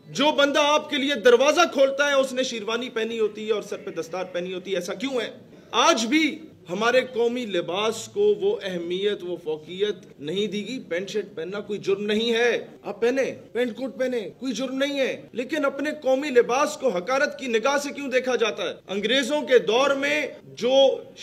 جو بندہ آپ کے لیے دروازہ کھولتا ہے اس نے شیروانی پہنی ہوتی ہے اور سر پہ دستار پہنی ہوتی ہے. ایسا کیوں ہے؟ آج بھی ہمارے قومی لباس کو وہ اہمیت، وہ فوقیت نہیں دی گئی. پینٹ شرٹ پہننا کوئی جرم نہیں ہے، آپ پہنے، پینٹ کوٹ پہنے، کوئی جرم نہیں ہے. لیکن اپنے قومی لباس کو حقارت کی نگاہ سے کیوں دیکھا جاتا ہے؟ انگریزوں کے دور میں جو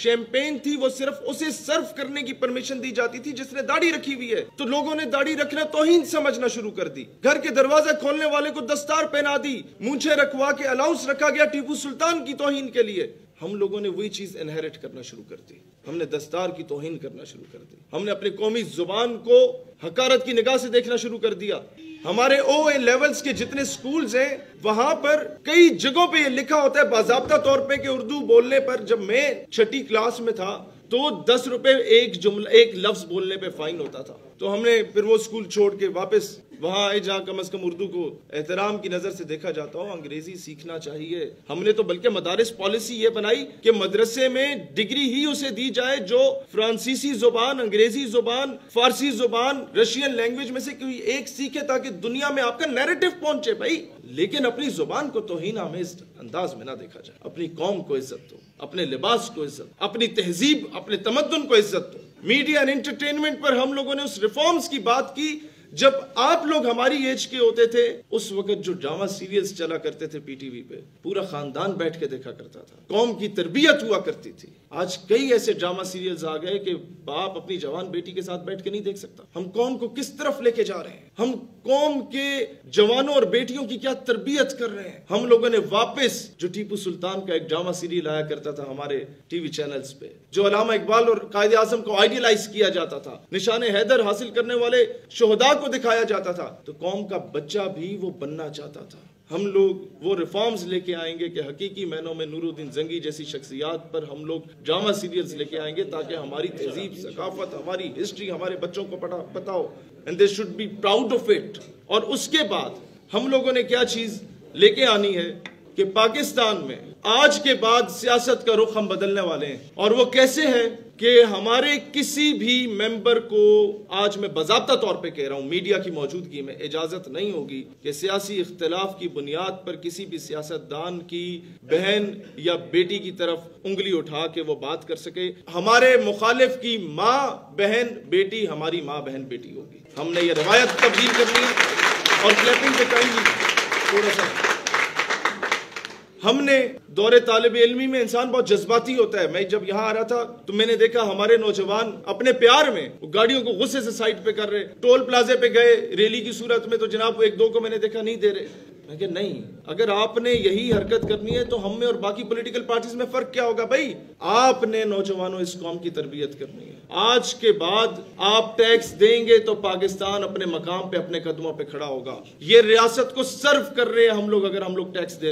شیمپین تھی وہ صرف اسے سرو کرنے کی پرمیشن دی جاتی تھی جس نے داڑھی رکھی ہوئی ہے. تو لوگوں نے داڑھی رکھنا توہین سمجھنا شروع کر دی. گھر کے دروازے کھولنے والے کو دستار پہنا دی، مونچھیں رکھوا کے الاؤنس رکھا گیا ٹیپو سلطان کی توہین کے لیے. ہم لوگوں نے وہی چیز انہیرٹ کرنا شروع کر دی. ہم نے دستار کی توہین کرنا شروع کر دی. ہم نے اپنی قومی زبان کو حقارت کی نگاہ سے دیکھنا شروع کر دیا. ہمارے او اے لیولز کے جتنے سکولز ہیں وہاں پر کئی جگہوں پہ یہ لکھا ہوتا ہے باضابطہ طور پہ کہ اردو بولنے پر، جب میں 6ٹھی کلاس میں تھا تو 10 روپے ایک لفظ بولنے پہ فائن ہوتا تھا. تو ہم نے پھر وہ سکول چھوڑ کے واپس وہاں آئے جہاں کم از کم اردو کو احترام کی نظر سے دیکھا جاتا ہو. انگریزی سیکھنا چاہیے. ہم نے تو بلکہ مدارس پالیسی یہ بنائی کہ مدرسے میں ڈگری ہی اسے دی جائے جو فرانسیسی زبان، انگریزی زبان، فارسی زبان، رشین لینگویج میں سے کوئی ایک سیکھے تاکہ دنیا میں آپ کا نیریٹو پہنچے بھائی. لیکن اپنی زبان کو توہین آمیز انداز میں نہ دیکھا جائے. اپنی قوم کو عزت دو، اپنے لباس کو عزت، اپنی تہذیب، اپنے تمدن کو عزت دو. میڈیا اینڈ انٹرٹینمنٹ پر ہم لوگوں نے اس ریفارمز کی بات کی جب آپ لوگ ہماری ایج کے ہوتے تھے. اس وقت جو ڈرامہ سیریلز چلا کرتے تھے پی ٹی وی پہ، پورا خاندان بیٹھ کے دیکھا کرتا تھا. قوم کی تربیت ہوا کرتی تھی. آج کئی ایسے ڈرامہ سیریلز آ گئے کہ باپ اپنی جوان بیٹی کے ساتھ بیٹھ کے نہیں دیکھ سکتا. ہم قوم کو کس طرف لے کے جا رہے ہیں؟ ہم قوم کے جوانوں اور بیٹیوں کی کیا تربیت کر رہے ہیں؟ ہم لوگوں نے واپس جو ٹیپو سلطان کا ایک ڈرامہ سیریل آیا کرتا تھا ہمارے ٹی وی چینلز پہ، جو علامہ اقبال اور قائد اعظم کو آئیڈیلائز کیا جاتا تھا، نشان حیدر حاصل کرنے والے شہداء کو دکھایا جاتا تھا، تو قوم کا بچہ بھی وہ بننا چاہتا تھا. ہم لوگ وہ ریفارمز لے کے آئیں گے کہ حقیقی معنوں میں نور الدین زنگی جیسی شخصیات پر ہم لوگ ڈرامہ سیریلز لے کے آئیں گے تاکہ ہماری تہذیب، ثقافت، ہماری ہسٹری ہمارے بچوں کو پتا ہو. And they should be proud of it. اور اس کے بعد ہم لوگوں نے کیا چیز لے کے آنی ہے کہ پاکستان میں آج کے بعد سیاست کا رخ ہم بدلنے والے ہیں. اور وہ کیسے ہے کہ ہمارے کسی بھی ممبر کو، آج میں باضابطہ طور پہ کہہ رہا ہوں میڈیا کی موجودگی میں، اجازت نہیں ہوگی کہ سیاسی اختلاف کی بنیاد پر کسی بھی سیاستدان کی بہن یا بیٹی کی طرف انگلی اٹھا کے وہ بات کر سکے. ہمارے مخالف کی ماں بہن بیٹی ہماری ماں بہن بیٹی ہوگی. ہم نے یہ روایت تبدیل کرنی ہے. اور کلیپنگ پہ ٹائم تھوڑا سا، ہم نے دور طالب علمی میں انسان بہت جذباتی ہوتا ہے. میں جب یہاں آ رہا تھا تو میں نے دیکھا ہمارے نوجوان اپنے پیار میں گاڑیوں کو غصے سے سائڈ پہ کر رہے. ٹول پلازے پہ گئے ریلی کی صورت میں تو جناب ایک دو کو میں نے دیکھا نہیں دے رہے. میں کہ نہیں، اگر آپ نے یہی حرکت کرنی ہے تو ہم میں اور باقی پولیٹیکل پارٹیز میں فرق کیا ہوگا بھائی؟ آپ نے نوجوانوں اس قوم کی تربیت کرنی ہے. آج کے بعد آپ ٹیکس دیں گے تو پاکستان اپنے مقام پہ اپنے قدموں پہ کھڑا ہوگا. یہ ریاست کو سرو کر رہے ہیں ہم لوگ اگر ہم لوگ ٹیکس دے رہے ہیں.